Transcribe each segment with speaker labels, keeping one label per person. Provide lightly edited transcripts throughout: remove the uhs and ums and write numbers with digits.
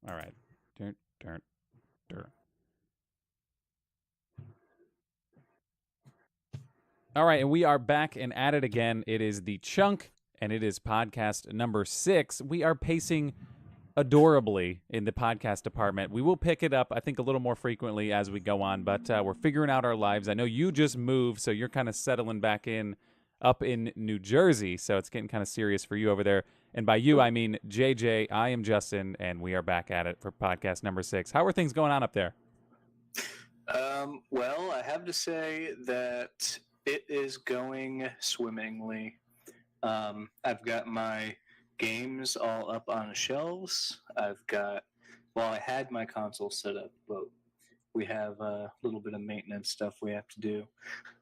Speaker 1: All right. Dun, dun, dun. All right, and we are back and at it again. It is the Chunk, and it is podcast number 6. We are pacing adorably in the podcast department. We will pick it up, I think, a little more frequently as we go on, but we're figuring out our lives. I know you just moved, so you're kind of settling back in up in New Jersey, so it's getting kind of serious for you over there. And by you, I mean JJ. I am Justin, and we are back at it for podcast number 6. How are things going on up there?
Speaker 2: Well, I have to say that it is going swimmingly. I've got my games all up on shelves. I had my console set up, but we have a little bit of maintenance stuff we have to do.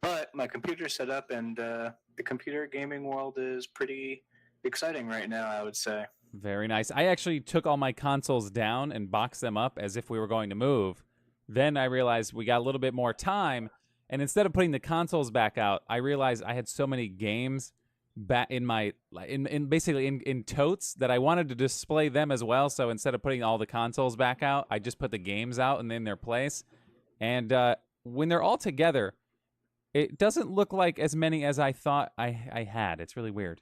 Speaker 2: But my computer's set up, and the computer gaming world is pretty exciting right now, I would say.
Speaker 1: Very nice. I actually took all my consoles down and boxed them up as if we were going to move. Then I realized we got a little bit more time, and instead of putting the consoles back out, I realized I had so many games back in my in totes that I wanted to display them as well. So instead of putting all the consoles back out, I just put the games out and in their place. And when they're all together, it doesn't look like as many as I thought I had. It's really weird.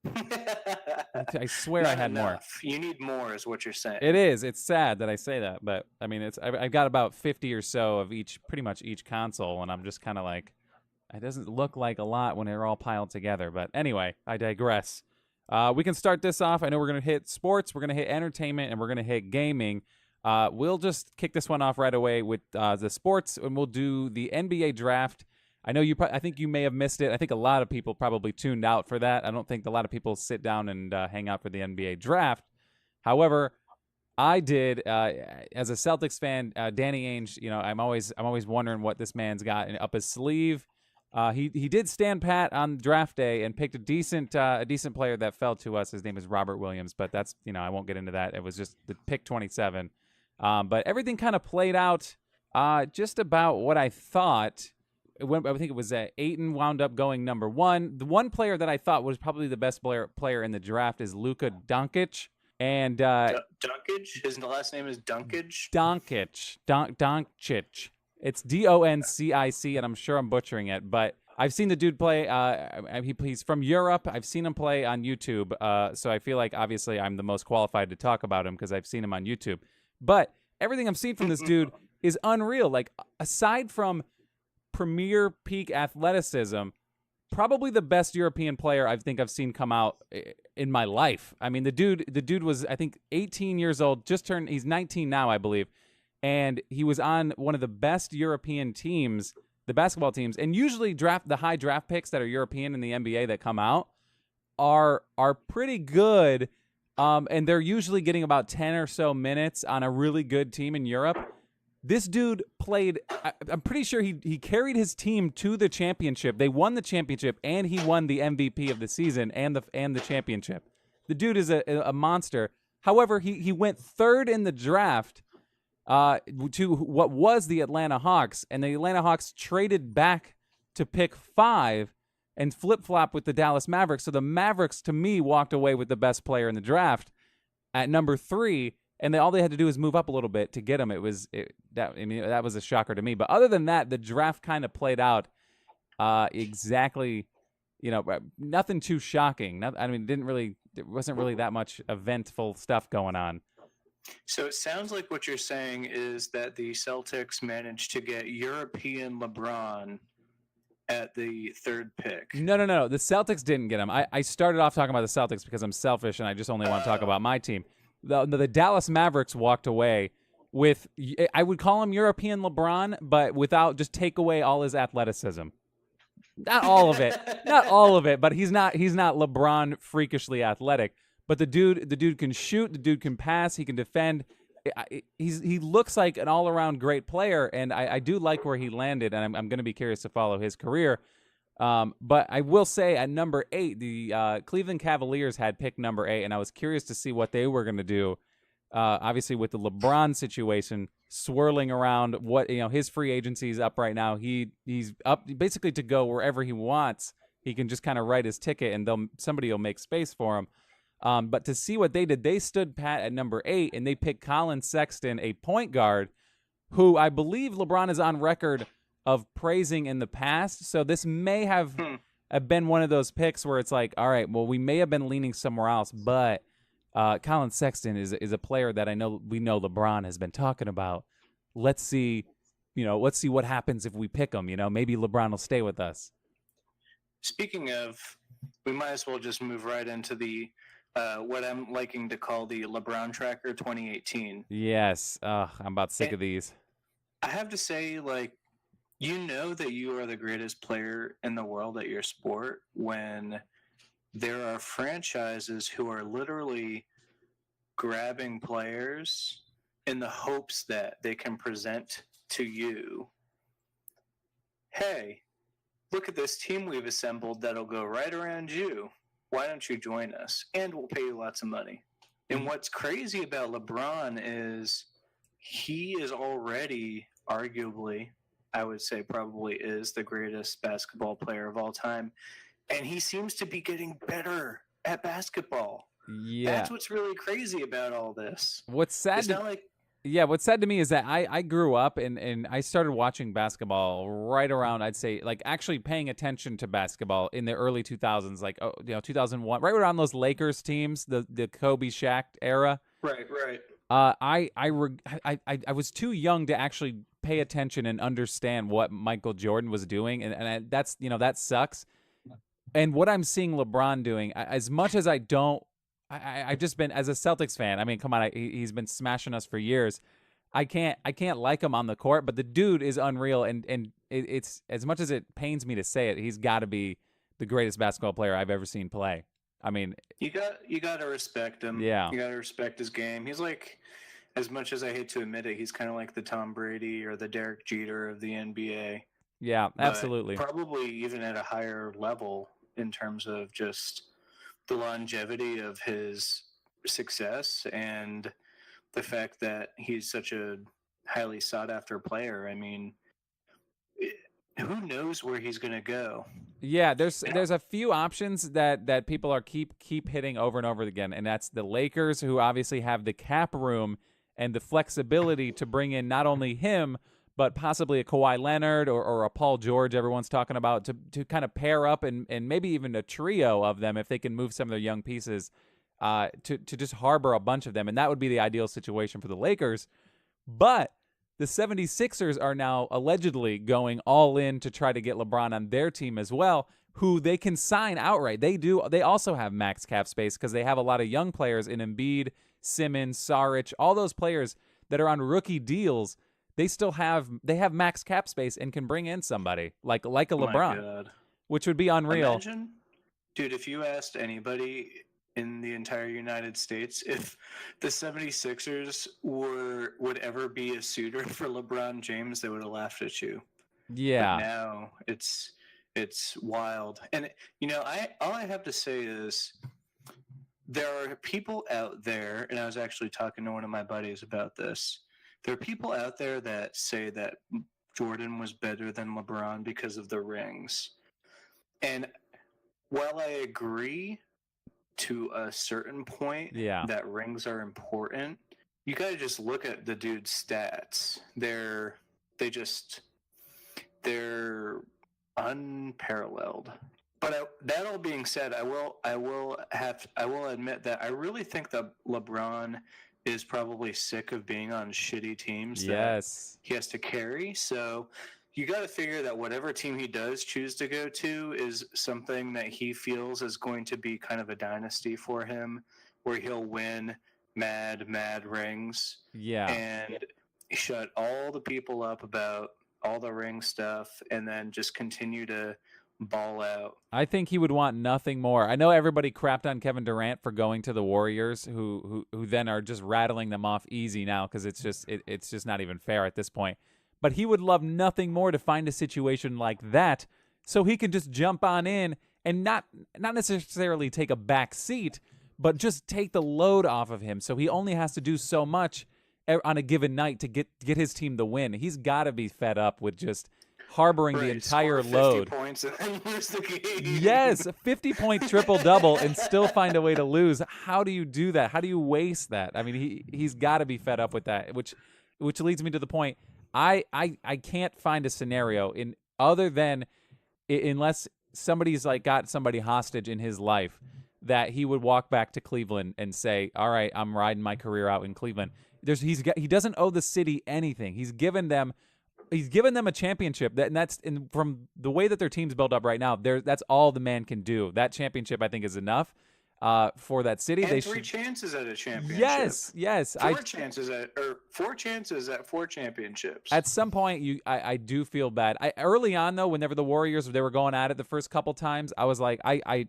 Speaker 1: I swear I had more.
Speaker 2: You need more, is what you're saying.
Speaker 1: It is. It's sad that I say that, but I mean, I've got about 50 or so of pretty much each console, and I'm just kind of like, it doesn't look like a lot when they're all piled together. But anyway, I digress. We can start this off. I know we're gonna hit sports, we're gonna hit entertainment, and we're gonna hit gaming. We'll just kick this one off right away with the sports, and we'll do the NBA draft. I know I think you may have missed it. I think a lot of people probably tuned out for that. I don't think a lot of people sit down and hang out for the NBA draft. However, I did as a Celtics fan. Danny Ainge, I'm always wondering what this man's got up his sleeve. He did stand pat on draft day and picked a decent player that fell to us. His name is Robert Williams, but that's I won't get into that. It was just the pick 27. But everything kind of played out just about what I thought. I think it was Ayton wound up going number 1. The one player that I thought was probably the best player in the draft is Luka Doncic. And
Speaker 2: Doncic? His last name is Doncic?
Speaker 1: Doncic. It's Doncic, and I'm sure I'm butchering it, but I've seen the dude play. He's from Europe. I've seen him play on YouTube, so I feel like obviously I'm the most qualified to talk about him because I've seen him on YouTube. But everything I've seen from this dude is unreal. Like, aside from premier peak athleticism, probably the best European player I think I've seen come out in my life. I mean, the dude was, I think, 18 years old, he's 19 now, I believe, and he was on one of the best European teams, the basketball teams, and usually the high draft picks that are European in the NBA that come out are pretty good, and they're usually getting about 10 or so minutes on a really good team in Europe. This dude played, I'm pretty sure he carried his team to the championship. They won the championship, and he won the MVP of the season and the championship. The dude is a monster. However, he went 3rd in the draft to what was the Atlanta Hawks, and the Atlanta Hawks traded back to pick 5 and flip-flop with the Dallas Mavericks. So the Mavericks, to me, walked away with the best player in the draft at number 3. And all they had to do was move up a little bit to get him. That was a shocker to me. But other than that, the draft kind of played out exactly, nothing too shocking. There wasn't really that much eventful stuff going on.
Speaker 2: So it sounds like what you're saying is that the Celtics managed to get European LeBron at the 3rd pick.
Speaker 1: No. The Celtics didn't get him. I started off talking about the Celtics because I'm selfish and I just only want to talk about my team. The Dallas Mavericks walked away with, I would call him European LeBron, but without, just take away all his athleticism. Not all of it, but he's not LeBron freakishly athletic. But the dude can shoot, the dude can pass, he can defend. He looks like an all-around great player, and I do like where he landed, and I'm going to be curious to follow his career. But I will say at number 8, the Cleveland Cavaliers had picked number 8, and I was curious to see what they were going to do. Obviously, with the LeBron situation swirling around, his free agency is up right now. He's up basically to go wherever he wants. He can just kind of write his ticket, and somebody will make space for him. But to see what they did, they stood pat at number 8, and they picked Colin Sexton, a point guard, who I believe LeBron is on record of praising in the past. So this may have been one of those picks where it's like, all right, well, we may have been leaning somewhere else, but Colin Sexton is a player that we know LeBron has been talking about. Let's see what happens if we pick him. Maybe LeBron will stay with us.
Speaker 2: Speaking of, we might as well just move right into the what I'm liking to call the LeBron Tracker 2018.
Speaker 1: Yes, I'm about sick of these.
Speaker 2: I have to say, like, that you are the greatest player in the world at your sport when there are franchises who are literally grabbing players in the hopes that they can present to you, hey, look at this team we've assembled that'll go right around you. Why don't you join us? And we'll pay you lots of money. And what's crazy about LeBron is he is already, arguably, I would say probably is the greatest basketball player of all time. And he seems to be getting better at basketball.
Speaker 1: Yeah.
Speaker 2: That's what's really crazy about all this.
Speaker 1: What's sad?
Speaker 2: It's not like...
Speaker 1: Yeah, what's sad to me is that I grew up and I started watching basketball right around, I'd say, like actually paying attention to basketball in the early 2000s, like 2001, right around those Lakers teams, the Kobe Shaq era.
Speaker 2: Right.
Speaker 1: I was too young to actually pay attention and understand what Michael Jordan was doing, and that's that sucks. And what I'm seeing LeBron doing, as much as I've just been, as a Celtics fan, I mean, come on, he's been smashing us for years. I can't like him on the court, but the dude is unreal, and it's, as much as it pains me to say it, he's got to be the greatest basketball player I've ever seen play. I mean,
Speaker 2: you got to respect him.
Speaker 1: Yeah,
Speaker 2: you got to respect his game. He's like, as much as I hate to admit it, he's kind of like the Tom Brady or the Derek Jeter of the NBA.
Speaker 1: Yeah, absolutely.
Speaker 2: Probably even at a higher level in terms of just the longevity of his success and the fact that he's such a highly sought after player. I mean, who knows where he's going to go?
Speaker 1: Yeah, there's a few options that people are keep hitting over and over again, and that's the Lakers, who obviously have the cap room and the flexibility to bring in not only him, but possibly a Kawhi Leonard or a Paul George everyone's talking about to kind of pair up and maybe even a trio of them if they can move some of their young pieces to just harbor a bunch of them. And that would be the ideal situation for the Lakers. But the 76ers are now allegedly going all in to try to get LeBron on their team as well, who they can sign outright. They also have max cap space because they have a lot of young players in Embiid, Simmons, Saric, all those players that are on rookie deals. They have max cap space and can bring in somebody like a LeBron, which would be unreal.
Speaker 2: Imagine, dude, if you asked anybody in the entire United States if the 76ers would ever be a suitor for LeBron James, they would have laughed at you.
Speaker 1: Yeah.
Speaker 2: But now it's wild. And all I have to say is there are people out there, and I was actually talking to one of my buddies about this. There are people out there that say that Jordan was better than LeBron because of the rings. And while I agree to a certain point that rings are important, you got to just look at the dude's stats. They're unparalleled. But that all being said, I will admit that I really think that LeBron is probably sick of being on shitty teams that he has to carry. So you got to figure that whatever team he does choose to go to is something that he feels is going to be kind of a dynasty for him, where he'll win mad rings.
Speaker 1: Yeah.
Speaker 2: And shut all the people up about all the ring stuff and then just continue to ball out.
Speaker 1: I think he would want nothing more. I know everybody crapped on Kevin Durant for going to the Warriors, who then are just rattling them off easy now because it's just not even fair at this point. But he would love nothing more to find a situation like that so he can just jump on in and not necessarily take a back seat, but just take the load off of him so he only has to do so much on a given night to get his team the win. He's got to be fed up with just harboring the
Speaker 2: Right,
Speaker 1: entire
Speaker 2: score 50
Speaker 1: load.
Speaker 2: points and then lose the game.
Speaker 1: Yes, a 50-point triple-double and still find a way to lose. How do you do that? How do you waste that? I mean, he's got to be fed up with that, which leads me to the point. I can't find a scenario in other than unless somebody's like got somebody hostage in his life that he would walk back to Cleveland and say, "All right, I'm riding my career out in Cleveland." He doesn't owe the city anything. He's given them a championship, and from the way that their team's built up right now, that's all the man can do. That championship, I think, is enough for that city.
Speaker 2: And
Speaker 1: they
Speaker 2: three chances at a championship.
Speaker 1: Yes.
Speaker 2: Four chances at 4 championships.
Speaker 1: At some point, I do feel bad. Early on though, whenever the Warriors they were going at it the first couple times, I was like, I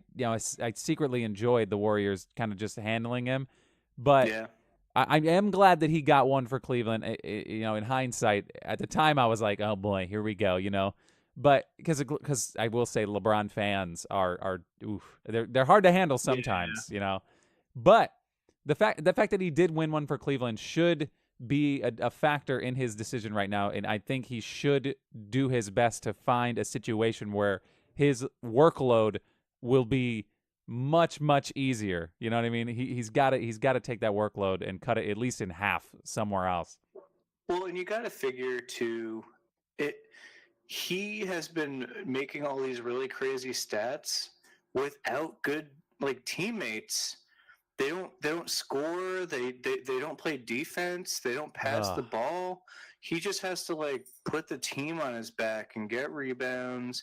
Speaker 1: secretly enjoyed the Warriors kind of just handling him, but.
Speaker 2: Yeah.
Speaker 1: I am glad that he got one for Cleveland. In hindsight, at the time I was like, "Oh boy, here we go." But because I will say, LeBron fans are they're hard to handle sometimes.
Speaker 2: Yeah.
Speaker 1: But the fact that he did win one for Cleveland should be a factor in his decision right now, and I think he should do his best to find a situation where his workload will be much easier. You know what I mean? He's got to take that workload and cut it at least in half somewhere else.
Speaker 2: Well, and you got to figure too, he has been making all these really crazy stats without good teammates. They don't score. They don't play defense. They don't pass the ball. He just has to put the team on his back and get rebounds.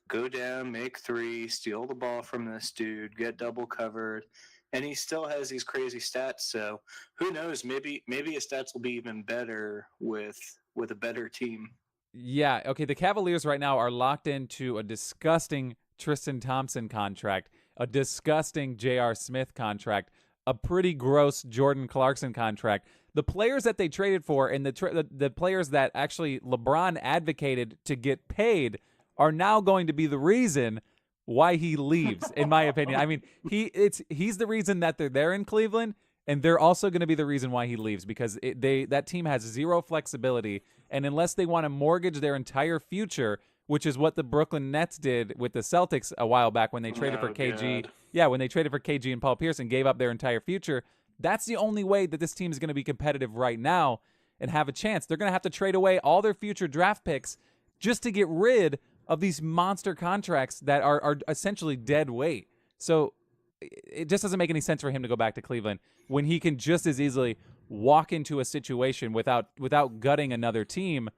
Speaker 2: Go down, make 3, steal the ball from this dude, get double covered, and he still has these crazy stats. So who knows? Maybe his stats will be even better with a better team.
Speaker 1: Yeah. Okay. The Cavaliers right now are locked into a disgusting Tristan Thompson contract, a disgusting J.R. Smith contract, a pretty gross Jordan Clarkson contract. The players that they traded for and the players that actually LeBron advocated to get paid are now going to be the reason why he leaves, in my opinion. I mean, he's the reason that they're there in Cleveland, and they're also going to be the reason why he leaves because that team has zero flexibility, and unless they want to mortgage their entire future, which is what the Brooklyn Nets did with the Celtics a while back when they traded for KG.
Speaker 2: God.
Speaker 1: Yeah, when they traded for KG and Paul Pierce and gave up their entire future, that's the only way that this team is going to be competitive right now and have a chance. They're going to have to trade away all their future draft picks just to get rid of these monster contracts that are essentially dead weight. So it just doesn't make any sense for him to go back to Cleveland when he can just as easily walk into a situation without gutting another team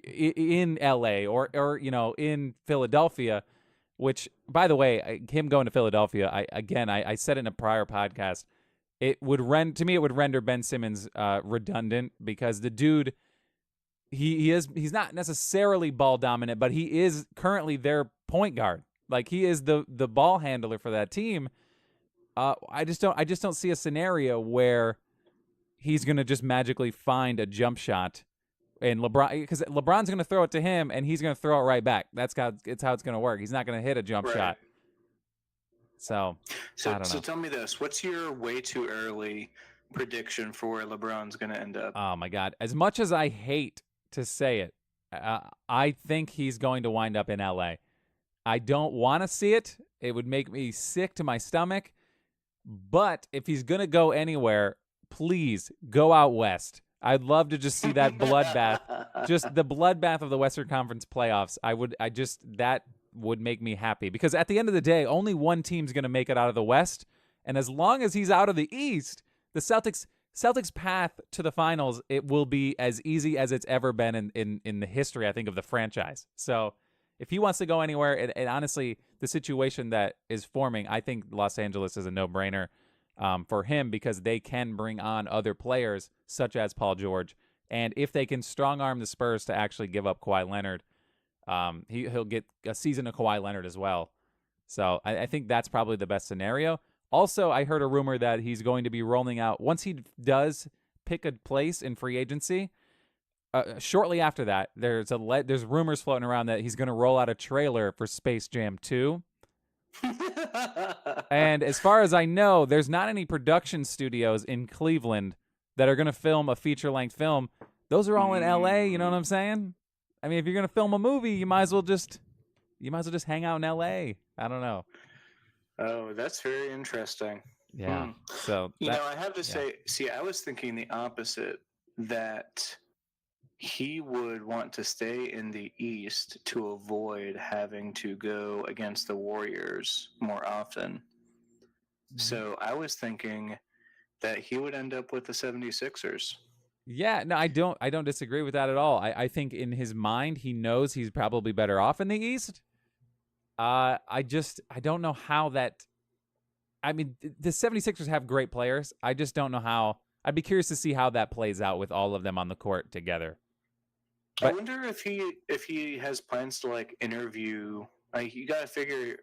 Speaker 1: in LA or in Philadelphia, which, by the way, him going to Philadelphia, I said it in a prior podcast, it would render Ben Simmons redundant because the dude, he's not necessarily ball dominant, but he is currently their point guard. Like, he is the ball handler for that team. I just don't see a scenario where he's going to just magically find a jump shot and because LeBron's going to throw it to him and he's going to throw it right back. That's how it's going to work. He's not going to hit a jump shot. So I don't know.
Speaker 2: So tell me this, what's your way too early prediction for where LeBron's going to end up?
Speaker 1: Oh my God. As much as I hate to say it, I think he's going to wind up in LA. I don't want to see it. It would make me sick to my stomach. But if he's going to go anywhere, please go out west. I'd love to just see that bloodbath, just the bloodbath of the Western Conference playoffs. That would make me happy because at the end of the day, only one team's going to make it out of the West. And as long as he's out of the East, the Celtics' path to the finals, it will be as easy as it's ever been in the history, I think, of the franchise. So if he wants to go anywhere, and honestly, the situation that is forming, I think Los Angeles is a no-brainer for him because they can bring on other players such as Paul George. And if they can strong-arm the Spurs to actually give up Kawhi Leonard, he'll get a season of Kawhi Leonard as well. So I think that's probably the best scenario. Also, I heard a rumor that he's going to be rolling out, once he does pick a place in free agency, shortly after that, there's rumors floating around that he's going to roll out a trailer for Space Jam 2. And as far as I know, there's not any production studios in Cleveland that are going to film a feature-length film. Those are all in LA, you know what I'm saying? I mean, if you're gonna film a movie, you might as well just hang out in L.A. I don't know.
Speaker 2: Oh, that's very interesting.
Speaker 1: Yeah. So
Speaker 2: I have to say, see, I was thinking the opposite, that he would want to stay in the East to avoid having to go against the Warriors more often. So I was thinking that he would end up with the 76ers.
Speaker 1: Yeah, no, I don't disagree with that at all. I think in his mind he knows he's probably better off in the East. I don't know how that. I mean, the 76ers have great players. I just don't know how. I'd be curious to see how that plays out with all of them on the court together.
Speaker 2: I wonder if he has plans to like interview. Like, you got to figure,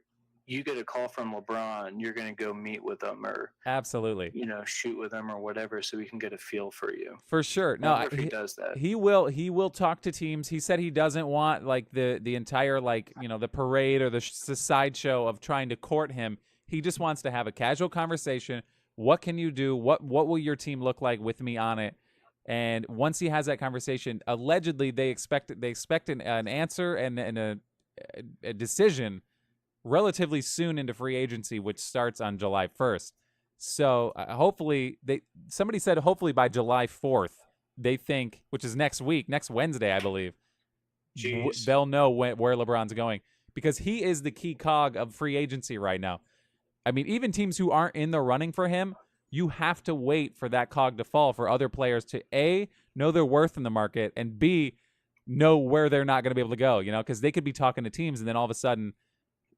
Speaker 2: you get a call from LeBron, you're going to go meet with them or
Speaker 1: absolutely,
Speaker 2: shoot with them or whatever, so he can get a feel for you.
Speaker 1: For sure. No,
Speaker 2: if he does that,
Speaker 1: he will talk to teams. He said he doesn't want like the entire like the parade or the sideshow of trying to court him. He just wants to have a casual conversation. What can you do? What will your team look like with me on it? And once he has that conversation, allegedly they expect an answer and a decision relatively soon into free agency, which starts on July 1st. So hopefully somebody said hopefully by July 4th, they think, which is next week, next Wednesday, I believe, they'll know where LeBron's going, because he is the key cog of free agency right now. I mean, even teams who aren't in the running for him, you have to wait for that cog to fall for other players to A, know their worth in the market, and B, know where they're not going to be able to go, because they could be talking to teams and then all of a sudden,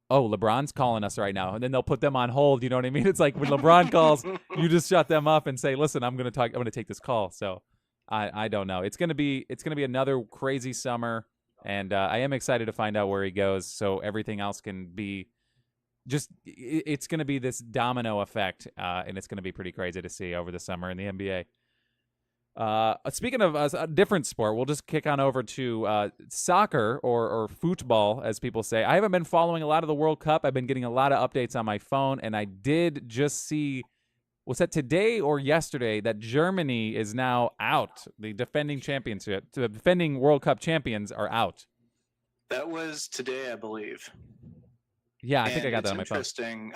Speaker 1: oh, LeBron's calling us right now, and then they'll put them on hold. You know what I mean? It's like when LeBron calls, you just shut them up and say, listen, I'm going to take this call. So I don't know. It's going to be another crazy summer, and I am excited to find out where he goes, so everything else can be it's going to be this domino effect, and it's going to be pretty crazy to see over the summer in the NBA. Speaking of a different sport, we'll just kick on over to soccer or football, as people say. I haven't been following a lot of the World Cup. I've been getting a lot of updates on my phone, and I did just see, was that today or yesterday, that Germany is now out. The defending World Cup champions are out.
Speaker 2: That was today, I believe.
Speaker 1: Yeah, I think I got that on my phone.
Speaker 2: Interesting.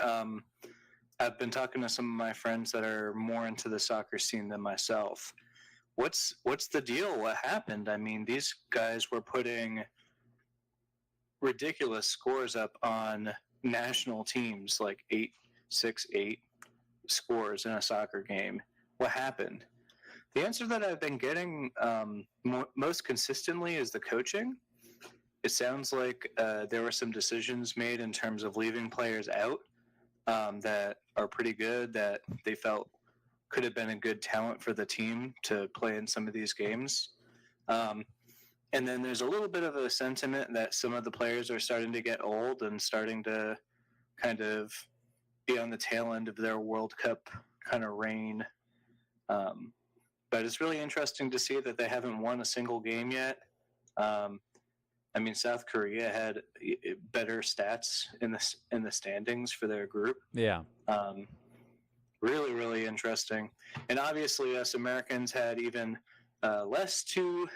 Speaker 2: I've been talking to some of my friends that are more into the soccer scene than myself. What's the deal? What happened? I mean, these guys were putting ridiculous scores up on national teams, like 8-6-8 scores in a soccer game. What happened? The answer that I've been getting most consistently is the coaching. It sounds like there were some decisions made in terms of leaving players out that are pretty good, that they felt could have been a good talent for the team to play in some of these games. And then there's a little bit of a sentiment that some of the players are starting to get old and starting to kind of be on the tail end of their World Cup kind of reign. But it's really interesting to see that they haven't won a single game yet. I mean, South Korea had better stats in the standings for their group.
Speaker 1: Yeah.
Speaker 2: Really, really interesting. And obviously, us Americans had even less to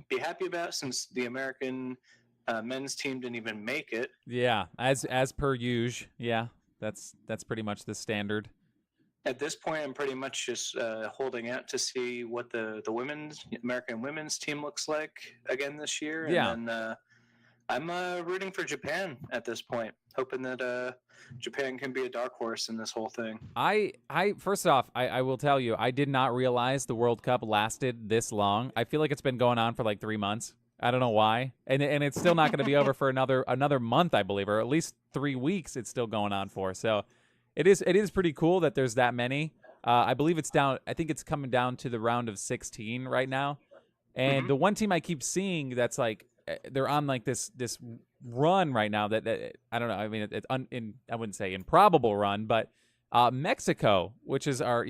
Speaker 2: be happy about, since the American men's team didn't even make it.
Speaker 1: Yeah, as per usual. Yeah, that's pretty much the standard.
Speaker 2: At this point, I'm pretty much just holding out to see what the American women's team looks like again this year.
Speaker 1: Yeah.
Speaker 2: And then I'm rooting for Japan at this point, hoping that Japan can be a dark horse in this whole thing.
Speaker 1: First off, I will tell you, I did not realize the World Cup lasted this long. I feel like it's been going on for like 3 months. I don't know why. And it's still not going to be over for another month, I believe, or at least 3 weeks it's still going on for. So it is pretty cool that there's that many. I believe it's down. I think it's coming down to the round of 16 right now. And the one team I keep seeing that's like they're on like this run right now that I don't know. I mean, I wouldn't say improbable run, but Mexico, which is our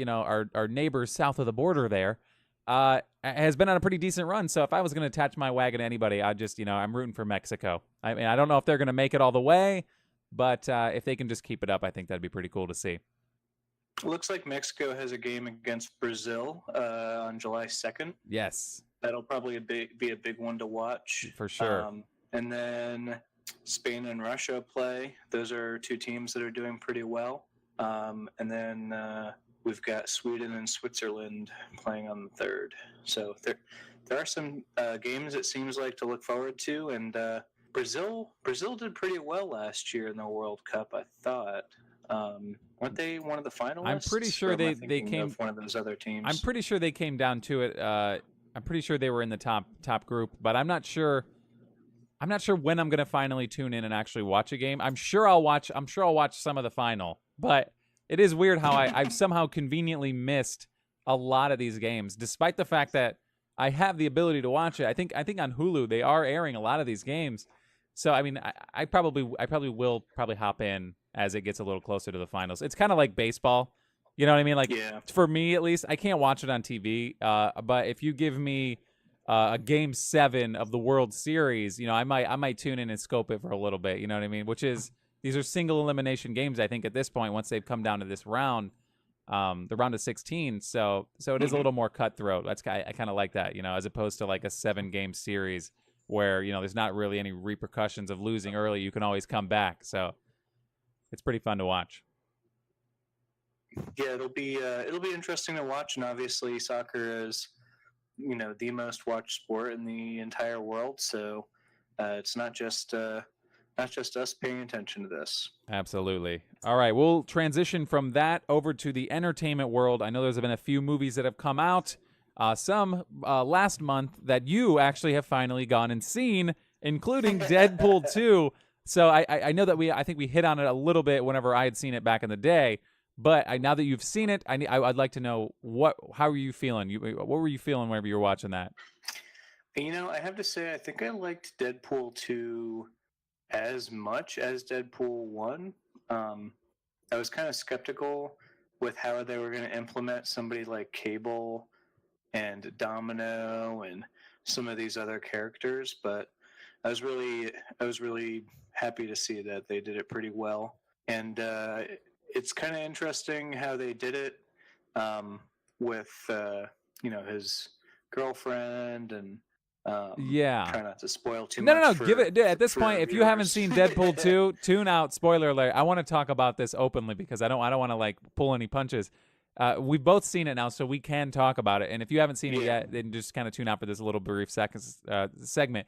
Speaker 1: neighbors south of the border there, has been on a pretty decent run. So if I was going to attach my wagon to anybody, I'd just I'm rooting for Mexico. I mean, I don't know if they're going to make it all the way, but if they can just keep it up, I think that'd be pretty cool to see.
Speaker 2: Looks like Mexico has a game against Brazil on July 2nd.
Speaker 1: Yes.
Speaker 2: That'll probably be a big one to watch.
Speaker 1: For sure.
Speaker 2: And then Spain and Russia play. Those are two teams that are doing pretty well. And then we've got Sweden and Switzerland playing on the third. So there are some games it seems like to look forward to. And Brazil did pretty well last year in the World Cup, I thought. Weren't they one of the finalists?
Speaker 1: I'm pretty sure they came
Speaker 2: of one of those other teams.
Speaker 1: I'm pretty sure they came down to it. I'm pretty sure they were in the top group, but I'm not sure. I'm not sure when I'm gonna finally tune in and actually watch a game. I'm sure I'll watch some of the final, but it is weird how I've somehow conveniently missed a lot of these games, despite the fact that I have the ability to watch it. I think on Hulu they are airing a lot of these games, so I mean I probably will hop in as it gets a little closer to the finals. It's kind of like baseball. You know what I mean? Like, for me at least, I can't watch it on TV. But if you give me a Game 7 of the World Series, I might tune in and scope it for a little bit. You know what I mean? These are single elimination games. I think at this point, once they've come down to this round, the round of 16. So it is a little more cutthroat. I kind of like that. As opposed to like a 7-game series where there's not really any repercussions of losing early. You can always come back. So it's pretty fun to watch.
Speaker 2: Yeah, it'll be interesting to watch, and obviously soccer is, the most watched sport in the entire world. So it's not just us paying attention to this.
Speaker 1: Absolutely. All right, we'll transition from that over to the entertainment world. I know there's been a few movies that have come out, some last month that you actually have finally gone and seen, including Deadpool 2. So I know that I think we hit on it a little bit whenever I had seen it back in the day. But now that you've seen it, I'd like to know how are you feeling? What were you feeling whenever you were watching that?
Speaker 2: I have to say, I think I liked Deadpool 2 as much as Deadpool 1. I was kind of skeptical with how they were going to implement somebody like Cable and Domino and some of these other characters, but I was really happy to see that they did it pretty well. And it's kind of interesting how they did it with his girlfriend and try not to spoil too much.
Speaker 1: No, give it at this point. If you haven't seen Deadpool 2, tune out. Spoiler alert. I want to talk about this openly because I don't want to like pull any punches. We've both seen it now, so we can talk about it. And if you haven't seen it yet, then just kind of tune out for this little brief segment.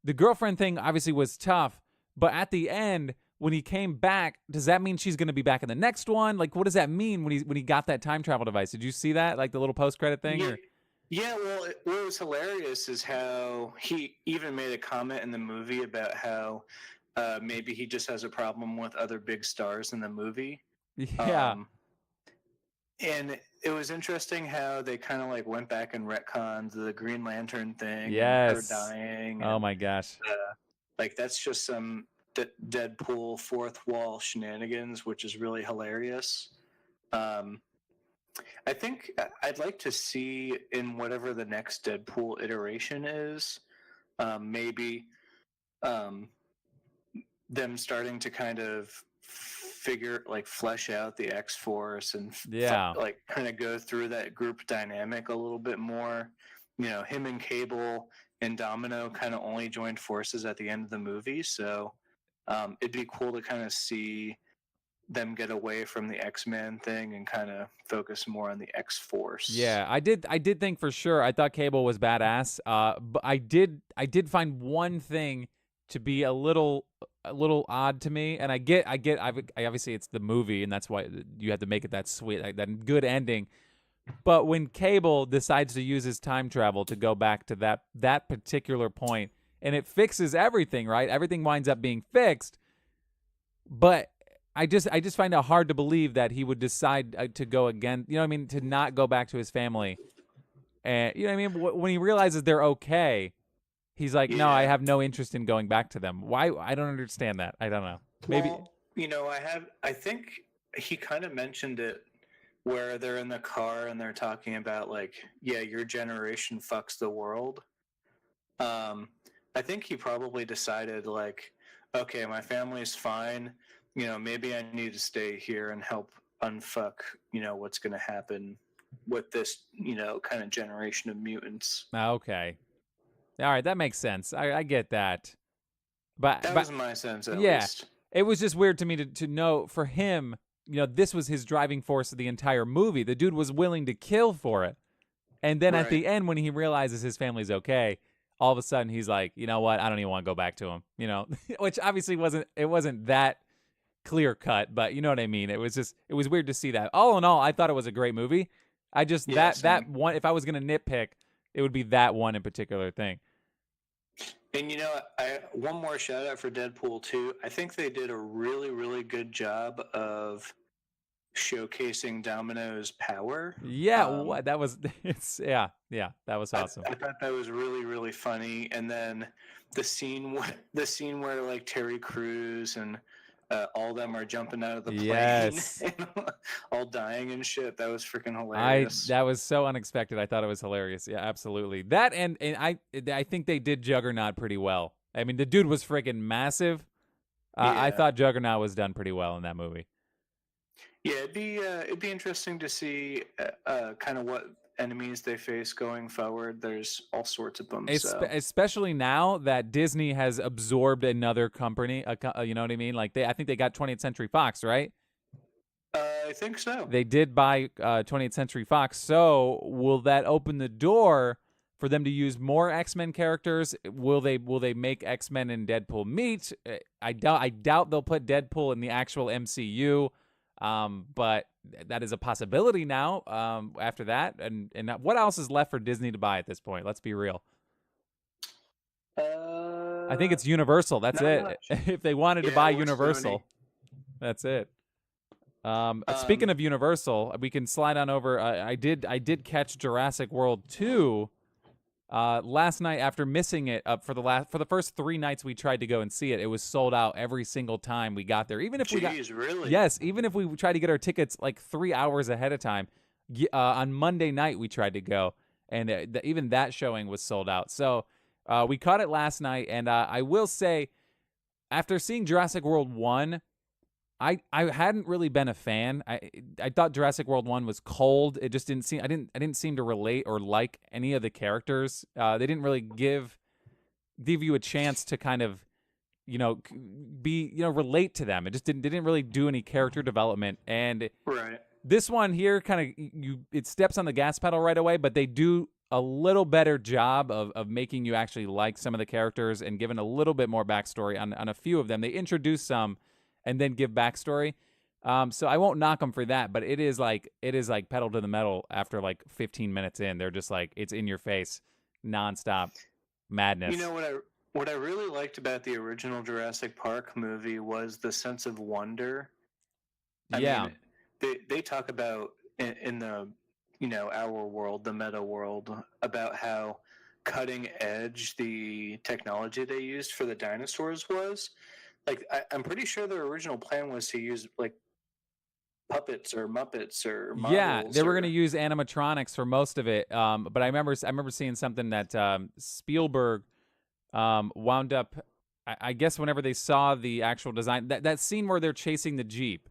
Speaker 1: The girlfriend thing obviously was tough, but at the end, when he came back, does that mean she's going to be back in the next one? Like, what does that mean when he got that time travel device? Did you see that, like the little post-credit thing?
Speaker 2: Yeah, well, what was hilarious is how he even made a comment in the movie about how maybe he just has a problem with other big stars in the movie.
Speaker 1: Yeah.
Speaker 2: And it was interesting how they kind of like went back and retconned the Green Lantern thing.
Speaker 1: Yes.
Speaker 2: And her dying.
Speaker 1: Oh my gosh.
Speaker 2: Like that's just some Deadpool fourth wall shenanigans, which is really hilarious. I think I'd like to see in whatever the next Deadpool iteration is, maybe them starting to kind of flesh out the X-Force and kind of go through that group dynamic a little bit more. Him and Cable and Domino kind of only joined forces at the end of the movie, so it'd be cool to kind of see them get away from the X-Men thing and kind of focus more on the X-Force.
Speaker 1: Yeah, I did think for sure. I thought Cable was badass. But I did find one thing to be a little odd to me, and I obviously it's the movie, and that's why you had to make it that sweet, like that good ending. But when Cable decides to use his time travel to go back to that particular point, and it fixes everything, right? Everything winds up being fixed. But I just find it hard to believe that he would decide to go again. You know what I mean? To not go back to his family, and you know what I mean. When he realizes they're okay, he's like, "No, I have no interest in going back to them." Why? I don't understand that. I don't know. Maybe
Speaker 2: I think he kind of mentioned it where they're in the car and they're talking about like, yeah, your generation fucks the world. I think he probably decided like, okay, my family's fine. Maybe I need to stay here and help unfuck, what's going to happen with this, kind of generation of mutants.
Speaker 1: Okay. All right, that makes sense. I get that.
Speaker 2: That
Speaker 1: But
Speaker 2: was my sense, at
Speaker 1: yeah,
Speaker 2: least.
Speaker 1: it was just weird to me to know for him, this was his driving force of the entire movie. The dude was willing to kill for it. And then at
Speaker 2: Right.
Speaker 1: the end, when he realizes his family's okay, all of a sudden he's like, you know what? I don't even want to go back to him. Which obviously wasn't that clear cut, but you know what I mean. It was weird to see that. All in all, I thought it was a great movie. I just
Speaker 2: Yeah,
Speaker 1: that
Speaker 2: same.
Speaker 1: one. If I was gonna nitpick, it would be that one in particular thing.
Speaker 2: And one more shout out for Deadpool 2. I think they did a really, really good job of showcasing Domino's power.
Speaker 1: Yeah, that was that was awesome.
Speaker 2: I thought that was really, really funny. And then the scene where like Terry Crews and all of them are jumping out of the plane,
Speaker 1: Yes.
Speaker 2: and all dying and shit. That was freaking hilarious.
Speaker 1: That was so unexpected. I thought it was hilarious. Yeah, absolutely. That and I think they did Juggernaut pretty well. I mean, the dude was freaking massive. I
Speaker 2: Yeah.
Speaker 1: thought Juggernaut was done pretty well in that movie.
Speaker 2: Yeah, it'd be interesting to see kind of what enemies they face going forward. There's all sorts of them.
Speaker 1: Especially now that Disney has absorbed another company. You know what I mean? Like I think they got 20th Century Fox, right?
Speaker 2: I think so.
Speaker 1: They did buy 20th Century Fox. So will that open the door for them to use more X-Men characters? Will they make X-Men and Deadpool meet? I doubt they'll put Deadpool in the actual MCU. But that is a possibility now. After that, and what else is left for Disney to buy at this point? Let's be real. I think it's Universal. That's it.
Speaker 2: Much.
Speaker 1: If they wanted to buy Universal,
Speaker 2: Sony.
Speaker 1: that's it. Speaking of Universal, we can slide on over. I did catch Jurassic World 2 last night after missing it for the first 3 nights we tried to go and see it. It was sold out every single time we got there. Even if
Speaker 2: really?
Speaker 1: Yes, even if we tried to get our tickets like 3 hours ahead of time. On Monday night we tried to go, and even that showing was sold out. So we caught it last night, and I will say, after seeing Jurassic World 1, I hadn't really been a fan. I thought Jurassic World 1 was cold. It just didn't seem I didn't seem to relate or like any of the characters. They didn't really give you a chance to kind of relate to them. It just didn't really do any character development. And
Speaker 2: right.
Speaker 1: This one here kind of it steps on the gas pedal right away, but they do a little better job of making you actually like some of the characters and giving a little bit more backstory on a few of them. They introduce some and then give backstory. So I won't knock them for that, but it is like pedal to the metal after like 15 minutes in. They're just like, it's in your face, nonstop madness.
Speaker 2: You know what I really liked about the original Jurassic Park movie was the sense of wonder. I mean, they talk about in the our world, the meta world, about how cutting edge the technology they used for the dinosaurs was. Like, I'm pretty sure their original plan was to use like puppets or Muppets or models.
Speaker 1: Yeah, they were going to use animatronics for most of it. But I remember seeing something that Spielberg wound up. I guess whenever they saw the actual design, that scene where they're chasing the Jeep,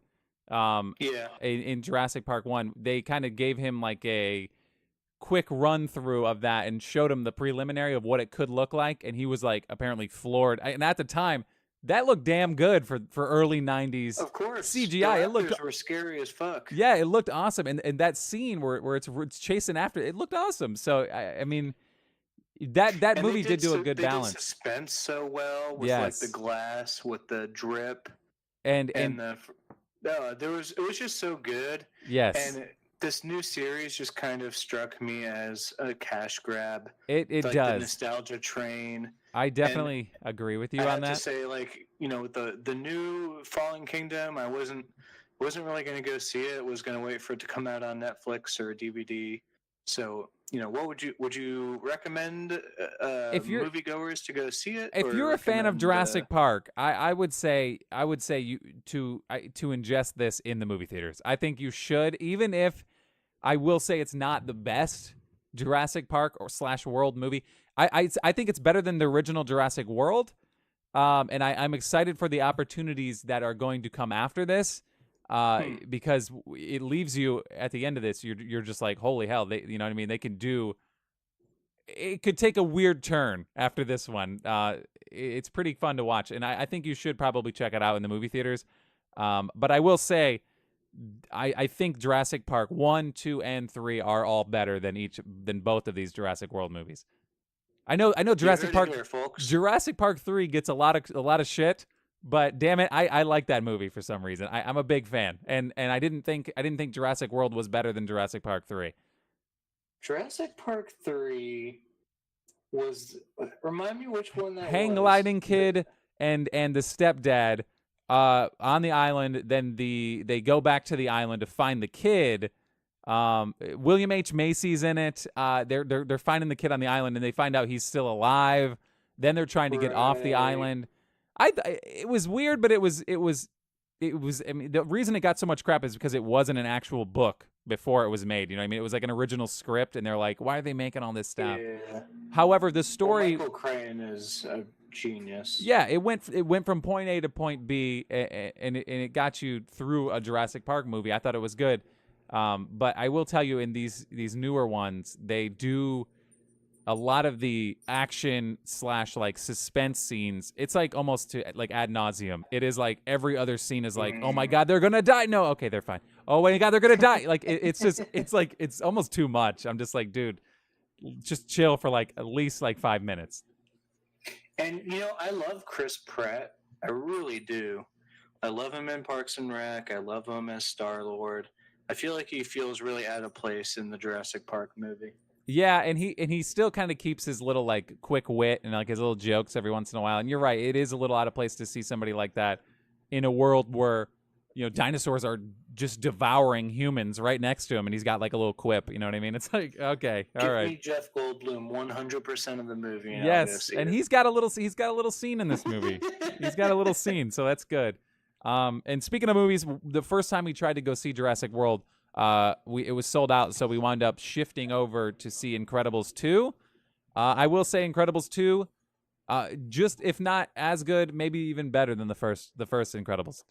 Speaker 1: in Jurassic Park 1, they kind of gave him like a quick run through of that and showed him the preliminary of what it could look like, and he was like apparently floored. And at the time, that looked damn good for early 90s.
Speaker 2: Of course,
Speaker 1: CGI. It looked
Speaker 2: were scary as fuck.
Speaker 1: Yeah, it looked awesome, and that scene where it's chasing after it looked awesome. So I mean, that movie did do a good balance.
Speaker 2: Did suspense so well with like the glass, with the drip,
Speaker 1: and
Speaker 2: it was just so good.
Speaker 1: Yes.
Speaker 2: And this new series just kind of struck me as a cash grab.
Speaker 1: It
Speaker 2: like
Speaker 1: does.
Speaker 2: The nostalgia train.
Speaker 1: I definitely agree with you on that.
Speaker 2: I have to say, like, the new Fallen Kingdom, I wasn't really going to go see it. Was going to wait for it to come out on Netflix or DVD. So, what would you recommend moviegoers to go see it?
Speaker 1: If you're a fan of Jurassic Park, I would say you to ingest this in the movie theaters. I think you should, even if I will say it's not the best Jurassic Park or / World movie. I think it's better than the original Jurassic World, and I'm excited for the opportunities that are going to come after this. because it leaves you at the end of this. You're just like, holy hell! You know what I mean? They can do. It could take a weird turn after this one. It's pretty fun to watch, and I think you should probably check it out in the movie theaters. But I will say, I think Jurassic Park 1, 2, and 3 are all better than both of these Jurassic World movies. I know Jurassic Park Jurassic Park 3 gets a lot of shit, but damn it, I like that movie for some reason. I'm a big fan, and I didn't think Jurassic World was better than Jurassic Park 3.
Speaker 2: Jurassic Park 3 was, remind me which one that
Speaker 1: Hang
Speaker 2: was.
Speaker 1: gliding kid and the stepdad on the island. Then they go back to the island to find the kid. William H. Macy's in it. They're finding the kid on the island, and they find out he's still alive. Then they're trying to get off the island. It was weird, but it was. I mean, the reason it got so much crap is because it wasn't an actual book before it was made. You know what I mean? It was like an original script, and they're like, why are they making all this stuff?
Speaker 2: Yeah.
Speaker 1: However, the story.
Speaker 2: Michael Crichton is a genius.
Speaker 1: Yeah, it went from point A to point B, and it got you through a Jurassic Park movie. I thought it was good. But I will tell you, in these newer ones, they do a lot of the action / like suspense scenes. It's like almost to like ad nauseum. It is like every other scene is like, oh my god, they're gonna die. No, okay, they're fine. Oh my god, they're gonna die. Like it's just it's almost too much. I'm just like, dude, just chill for like at least like 5 minutes.
Speaker 2: And I love Chris Pratt. I really do. I love him in Parks and Rec. I love him as Star-Lord. I feel like he feels really out of place in the Jurassic Park movie.
Speaker 1: Yeah, and he still kind of keeps his little like quick wit and like his little jokes every once in a while. And you're right, it is a little out of place to see somebody like that in a world where dinosaurs are just devouring humans right next to him, and he's got like a little quip. You know what I mean? It's like, okay, all right.
Speaker 2: Give me Jeff Goldblum 100% of the movie. And
Speaker 1: yes, and he's got a little scene in this movie. He's got a little scene, so that's good. And speaking of movies, the first time we tried to go see Jurassic World, it was sold out, so we wound up shifting over to see Incredibles 2. I will say Incredibles 2, just if not as good, maybe even better than the first Incredibles.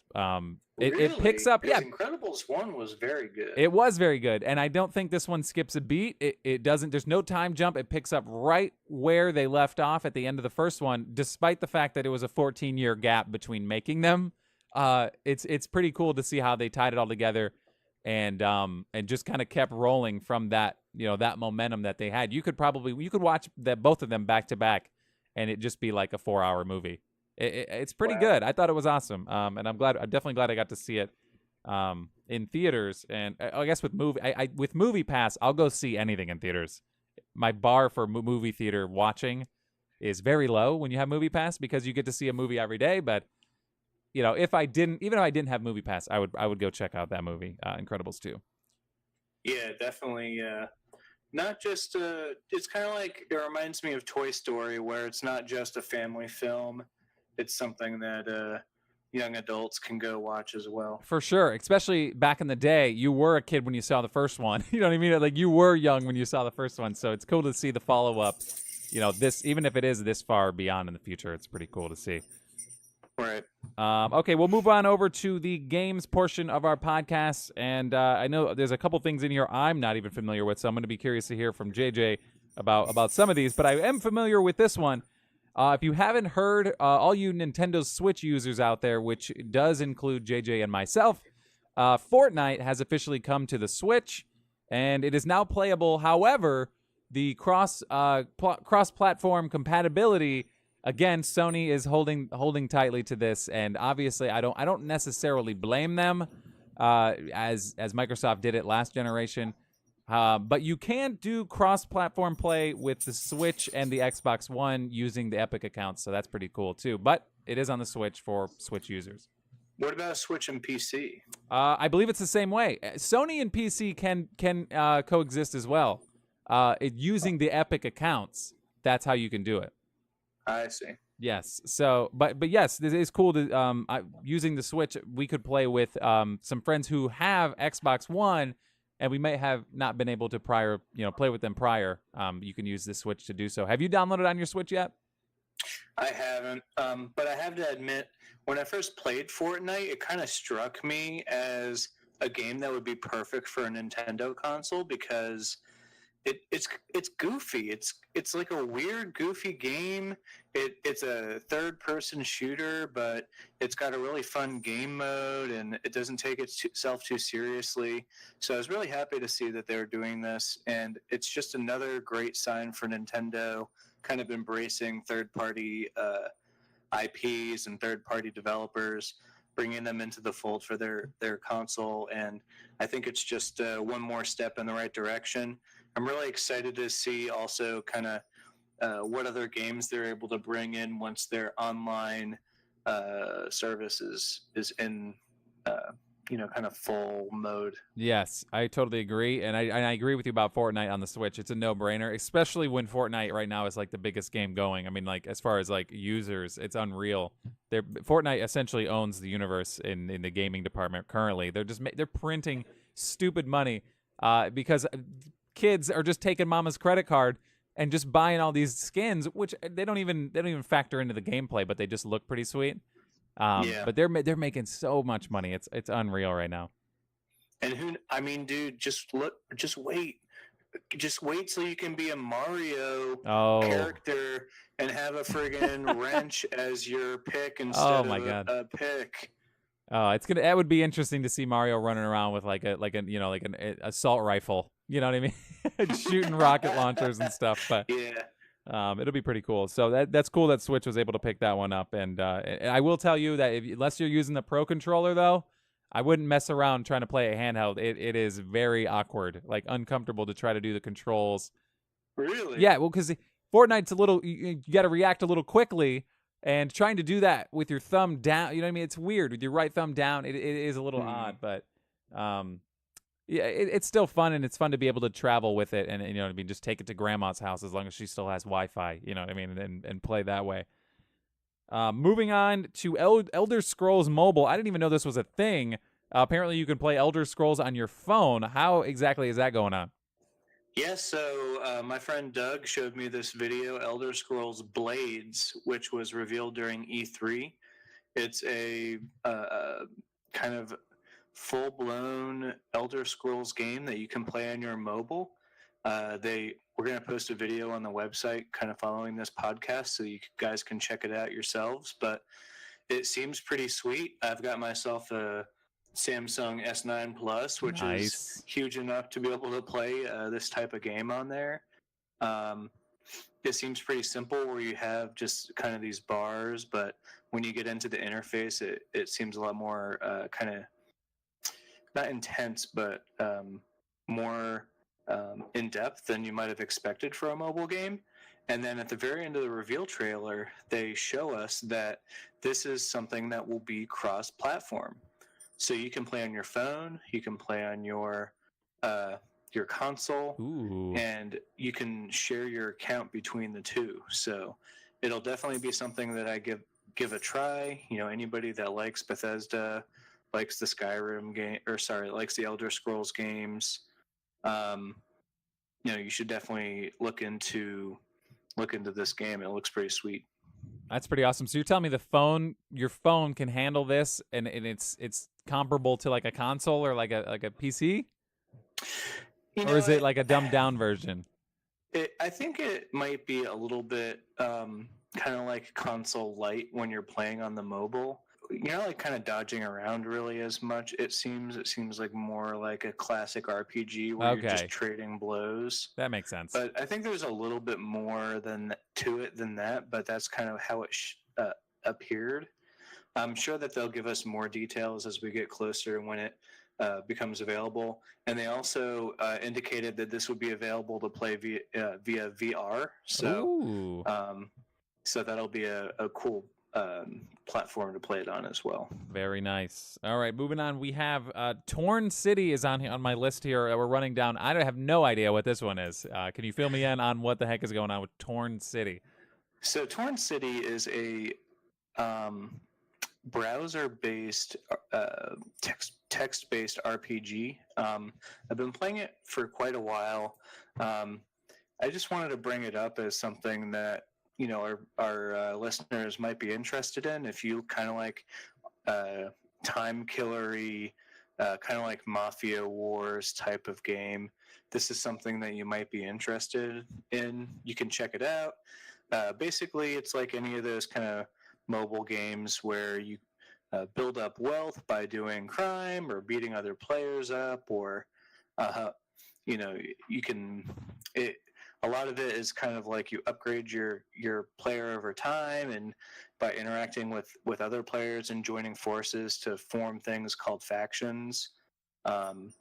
Speaker 1: It picks up. Yeah,
Speaker 2: Incredibles 1 was very good.
Speaker 1: It was very good, and I don't think this one skips a beat. It doesn't. There's no time jump. It picks up right where they left off at the end of the first one, despite the fact that it was a 14-year gap between making them. It's pretty cool to see how they tied it all together. And just kind of kept rolling from that, that momentum that they had. You could watch both of them back to back, and it just be like a 4-hour movie. It's pretty good. I thought it was awesome. And I'm definitely glad I got to see it in theaters. And I guess with with Movie Pass, I'll go see anything in theaters. My bar for movie theater watching is very low when you have Movie Pass, because you get to see a movie every day. But if I didn't have Movie Pass, I would go check out that movie, Incredibles 2.
Speaker 2: Yeah, definitely. Not just it's kind of like, it reminds me of Toy Story, where it's not just a family film. It's something that young adults can go watch as well.
Speaker 1: For sure, especially back in the day, you were a kid when you saw the first one. You know what I mean? Like, you were young when you saw the first one, so it's cool to see the follow-up. This, even if it is this far beyond in the future, it's pretty cool to see.
Speaker 2: Right.
Speaker 1: Okay, we'll move on over to the games portion of our podcast. And I know there's a couple things in here I'm not even familiar with, so I'm going to be curious to hear from JJ about some of these. But I am familiar with this one. If you haven't heard, all you Nintendo Switch users out there, which does include JJ and myself, Fortnite has officially come to the Switch, and it is now playable. However, the cross-platform compatibility, again, Sony is holding tightly to this, and obviously I don't necessarily blame them, as Microsoft did it last generation. But you can do cross-platform play with the Switch and the Xbox One using the Epic account, so that's pretty cool too. But it is on the Switch for Switch users.
Speaker 2: What about Switch and PC?
Speaker 1: I believe it's the same way. Sony and PC can coexist as well. Using the Epic accounts, that's how you can do it.
Speaker 2: I see.
Speaker 1: Yes. So, but yes, this is cool to using the Switch. We could play with some friends who have Xbox One, and we may have not been able to play with them prior. You can use the Switch to do so. Have you downloaded on your Switch yet?
Speaker 2: I haven't, but I have to admit, when I first played Fortnite, it kind of struck me as a game that would be perfect for a Nintendo console because it's goofy. It's like a weird, goofy game. It's a third person shooter, but it's got a really fun game mode, and it doesn't take itself too seriously. So I was really happy to see that they were doing this, and it's just another great sign for Nintendo, kind of embracing third party IPs and third party developers. Bringing them into the fold for their console, and I think it's just one more step in the right direction. I'm really excited to see also kind of what other games they're able to bring in once their online services is in, kind of full mode.
Speaker 1: Yes, I totally agree, and I agree with you about Fortnite on the Switch. It's a no-brainer, especially when Fortnite right now is like the biggest game going. I mean, like as far as like users, it's unreal. Fortnite essentially owns the universe in the gaming department currently. They're printing stupid money because kids are just taking mama's credit card and just buying all these skins, which they don't even factor into the gameplay, but they just look pretty sweet.
Speaker 2: Yeah,
Speaker 1: But they're making so much money. It's unreal right now.
Speaker 2: and I mean, dude, just wait till you can be a Mario
Speaker 1: Oh,
Speaker 2: character and have a friggin' wrench as your pick
Speaker 1: oh
Speaker 2: instead
Speaker 1: my
Speaker 2: of
Speaker 1: God.
Speaker 2: a pick.
Speaker 1: Oh, that would be interesting to see Mario running around with like an assault rifle. You know what I mean? Shooting rocket launchers and stuff. But
Speaker 2: Yeah.
Speaker 1: it'll be pretty cool. So that's cool that Switch was able to pick that one up. And I will tell you that unless you're using the Pro controller though, I wouldn't mess around trying to play a handheld. It is very awkward, like uncomfortable to try to do the controls.
Speaker 2: Really?
Speaker 1: Yeah, well, because Fortnite's a little, you got to react a little quickly, and trying to do that with your thumb down, you know what I mean? It's weird with your right thumb down. It is a little
Speaker 2: Hmm.
Speaker 1: odd, but um, yeah, it's still fun, and it's fun to be able to travel with it, and you know what I mean. Just take it to grandma's house as long as she still has Wi-Fi. You know what I mean, and play that way. Moving on to Elder Scrolls Mobile. I didn't even know this was a thing. Apparently, you can play Elder Scrolls on your phone. How exactly is that going on?
Speaker 2: Yeah, so my friend Doug showed me this video, Elder Scrolls Blades, which was revealed during E3. It's a kind of full blown Elder Scrolls game that you can play on your mobile. We're going to post a video on the website kind of following this podcast so you guys can check it out yourselves. But it seems pretty sweet. I've got myself a Samsung S9 Plus, which is
Speaker 1: Nice.
Speaker 2: huge enough to be able to play this type of game on there. Um, it seems pretty simple where you have just kind of these bars, but when you get into the interface, it seems a lot more kind of not intense, but more in depth than you might have expected for a mobile game. And then at the very end of the reveal trailer, they show us that this is something that will be cross platform. So you can play on your phone, you can play on your console,
Speaker 1: Ooh.
Speaker 2: and you can share your account between the two. So it'll definitely be something that I give a try. You know, anybody that likes Bethesda, likes the Skyrim game, or sorry, likes the Elder Scrolls games, um, you should definitely look into this game. It looks pretty sweet.
Speaker 1: That's pretty awesome. So you're telling me your phone can handle this, and it's comparable to like a console or like a PC,
Speaker 2: You
Speaker 1: or
Speaker 2: know,
Speaker 1: is it like a dumbed down version?
Speaker 2: I think it might be a little bit kind of like console light when you're playing on the mobile. You're not like kind of dodging around really as much. It seems like more like a classic RPG where you're just
Speaker 1: Okay,
Speaker 2: trading blows.
Speaker 1: that makes sense.
Speaker 2: But I think there's a little bit more to it than that. But that's kind of how it appeared. I'm sure that they'll give us more details as we get closer when it becomes available. And they also indicated that this would be available to play via VR.
Speaker 1: Ooh,
Speaker 2: Um, so that'll be a cool platform to play it on as well.
Speaker 1: very nice. All right, moving on. We have Torn City is on my list here. We're running down. I have no idea what this one is. Can you fill me in on what the heck is going on with Torn City?
Speaker 2: So Torn City is a um, browser-based text-based RPG. I've been playing it for quite a while. I just wanted to bring it up as something that our listeners might be interested in. If you kind of like time killery, kind of like Mafia Wars type of game, this is something that you might be interested in. You can check it out. Basically, it's like any of those kind of mobile games where you build up wealth by doing crime or beating other players up, or uh, you can. A lot of it is kind of like you upgrade your player over time, and by interacting with other players and joining forces to form things called factions. Um,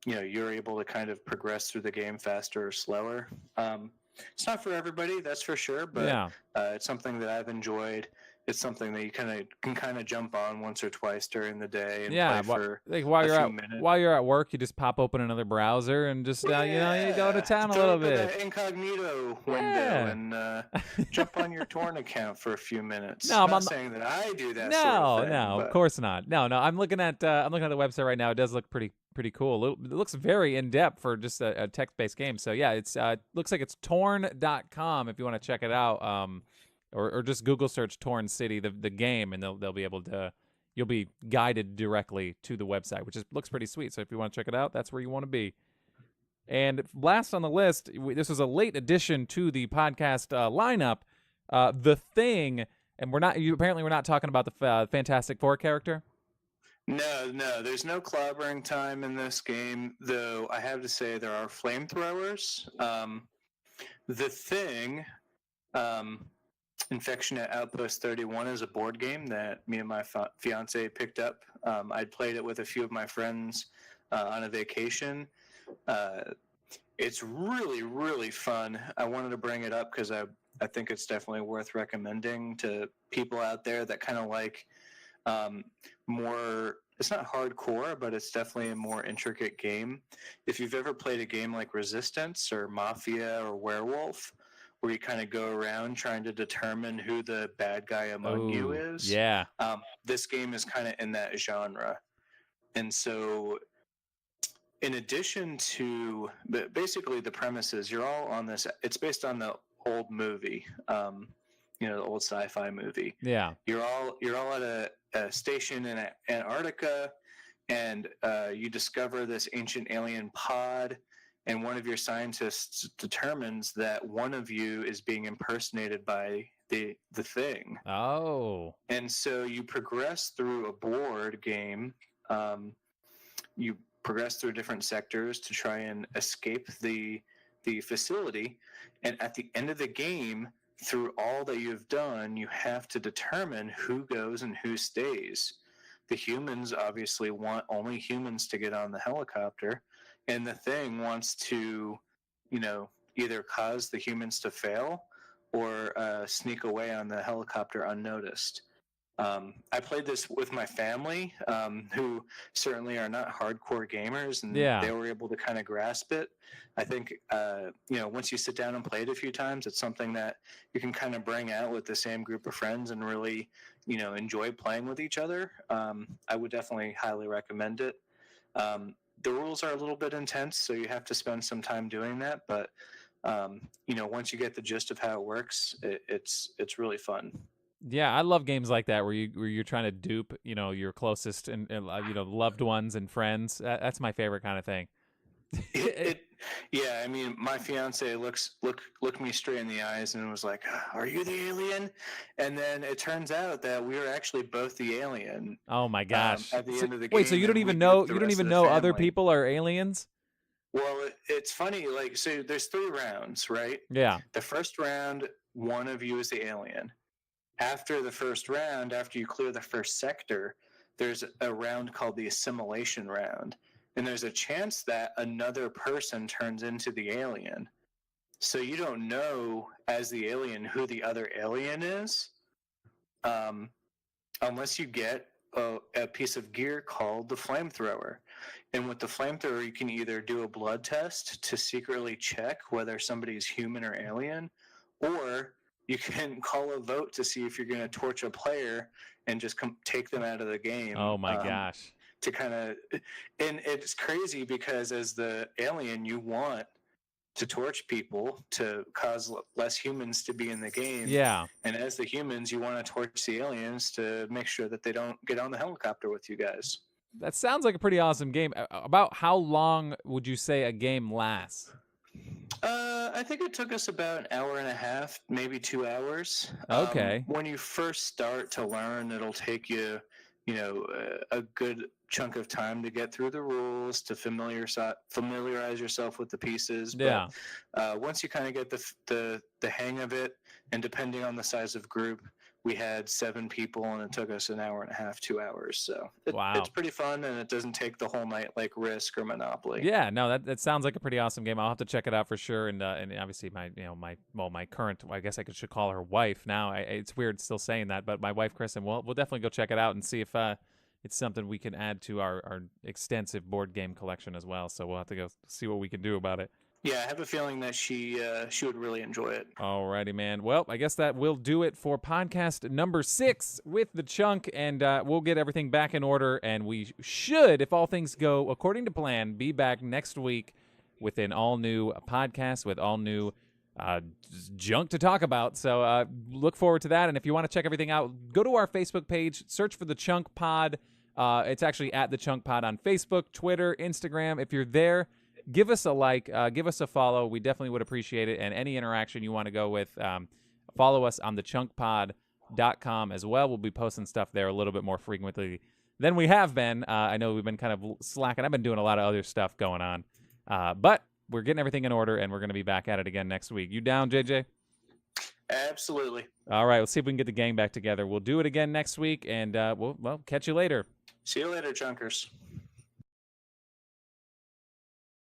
Speaker 2: you're able to kind of progress through the game faster or slower. It's not for everybody, that's for sure, but it's something that I've enjoyed. It's something that you can kind of jump on once or twice during the day and play for
Speaker 1: like
Speaker 2: a few minutes.
Speaker 1: While you're at work, you just pop open another browser and just you go to town a little bit.
Speaker 2: That incognito window and jump on your Torn account for a few minutes.
Speaker 1: No,
Speaker 2: I'm not saying that I do that.
Speaker 1: No,
Speaker 2: sort of thing,
Speaker 1: of course not. No. I'm looking at the website right now. It does look pretty cool. It looks very in depth for just a text-based game. So yeah, it's looks like it's torn.com if you want to check it out. Or just Google search Torn City the game, and they'll be able to. You'll be guided directly to the website, which looks pretty sweet. So if you want to check it out, that's where you want to be. And last on the list, this was a late addition to the podcast lineup, The Thing, and we're not talking about the Fantastic Four character.
Speaker 2: No, there's no clobbering time in this game, though I have to say there are flamethrowers. The Thing, Infection at Outpost 31 is a board game that me and my fiance picked up. I'd played it with a few of my friends on a vacation. It's really, really fun. I wanted to bring it up because I think it's definitely worth recommending to people out there that kind of like more. It's not hardcore, but it's definitely a more intricate game. If you've ever played a game like Resistance or Mafia or Werewolf, where you kind of go around trying to determine who the bad guy among you is.
Speaker 1: Yeah.
Speaker 2: This game is kind of in that genre. And so, in addition to, basically the premise is you're all on this, it's based on the old movie, the old sci-fi movie.
Speaker 1: Yeah.
Speaker 2: You're all at a station in Antarctica, and you discover this ancient alien pod, and one of your scientists determines that one of you is being impersonated by the Thing.
Speaker 1: Oh.
Speaker 2: And so you progress through a board game. You progress through different sectors to try and escape the facility. And at the end of the game, through all that you've done, you have to determine who goes and who stays. The humans obviously want only humans to get on the helicopter. And the Thing wants to, either cause the humans to fail or sneak away on the helicopter unnoticed. I played this with my family, who certainly are not hardcore gamers, and they were able to kind of grasp it. I think, once you sit down and play it a few times, it's something that you can kind of bring out with the same group of friends and really, enjoy playing with each other. I would definitely highly recommend it. The rules are a little bit intense, so you have to spend some time doing that. But once you get the gist of how it works, it's really fun.
Speaker 1: Yeah, I love games like that where you're trying to dupe your closest and loved ones and friends. That's my favorite kind of thing.
Speaker 2: Yeah, I mean, my fiance looked me straight in the eyes and was like, "Are you the alien?" And then it turns out that we were actually both the alien.
Speaker 1: Oh my gosh!
Speaker 2: At the end of the game,
Speaker 1: wait, so you don't even know other people are aliens?
Speaker 2: Well, it's funny. Like, so there's 3 rounds, right?
Speaker 1: Yeah.
Speaker 2: The first round, one of you is the alien. After the first round, after you clear the first sector, there's a round called the assimilation round. And there's a chance that another person turns into the alien. So you don't know as the alien who the other alien is, unless you get a piece of gear called the flamethrower. And with the flamethrower, you can either do a blood test to secretly check whether somebody's human or alien, or you can call a vote to see if you're going to torch a player and just take them out of the game.
Speaker 1: Oh my gosh.
Speaker 2: To kind of, and it's crazy because as the alien, you want to torch people to cause less humans to be in the game.
Speaker 1: Yeah.
Speaker 2: And as the humans, you want to torch the aliens to make sure that they don't get on the helicopter with you guys.
Speaker 1: That sounds like a pretty awesome game. About how long would you say a game lasts?
Speaker 2: I think it took us about an hour and a half, maybe 2 hours.
Speaker 1: Okay.
Speaker 2: When you first start to learn, it'll take you, a good chunk of time to get through the rules, to familiarize yourself with the pieces.
Speaker 1: Yeah.
Speaker 2: But once you kind of get the hang of it, and depending on the size of group, we had 7 people, and it took us an hour and a half, 2 hours. So it's pretty fun, and it doesn't take the whole night like Risk or Monopoly.
Speaker 1: Yeah, no, that sounds like a pretty awesome game. I'll have to check it out for sure. And obviously my current, I guess should call her wife now. It's weird still saying that, but my wife Kristen, we'll definitely go check it out and see if it's something we can add to our extensive board game collection as well. So we'll have to go see what we can do about it.
Speaker 2: Yeah, I have a feeling that she would really enjoy it.
Speaker 1: Alrighty, man. Well, I guess that will do it for podcast number 6 with the Chunk, and we'll get everything back in order, and we should, if all things go according to plan, be back next week with an all-new podcast with all new junk to talk about. So look forward to that, and if you want to check everything out, go to our Facebook page, search for the Chunk Pod. It's actually at the Chunk Pod on Facebook, Twitter, Instagram. If you're there, give us a like, give us a follow. We definitely would appreciate it. And any interaction you want to go with, follow us on thechunkpod.com as well. We'll be posting stuff there a little bit more frequently than we have been. I know we've been kind of slacking. I've been doing a lot of other stuff going on. But we're getting everything in order, and we're going to be back at it again next week. You down, JJ?
Speaker 2: Absolutely.
Speaker 1: All right, let's see if we can get the gang back together. We'll do it again next week, and we'll catch you later.
Speaker 2: See you later, Chunkers.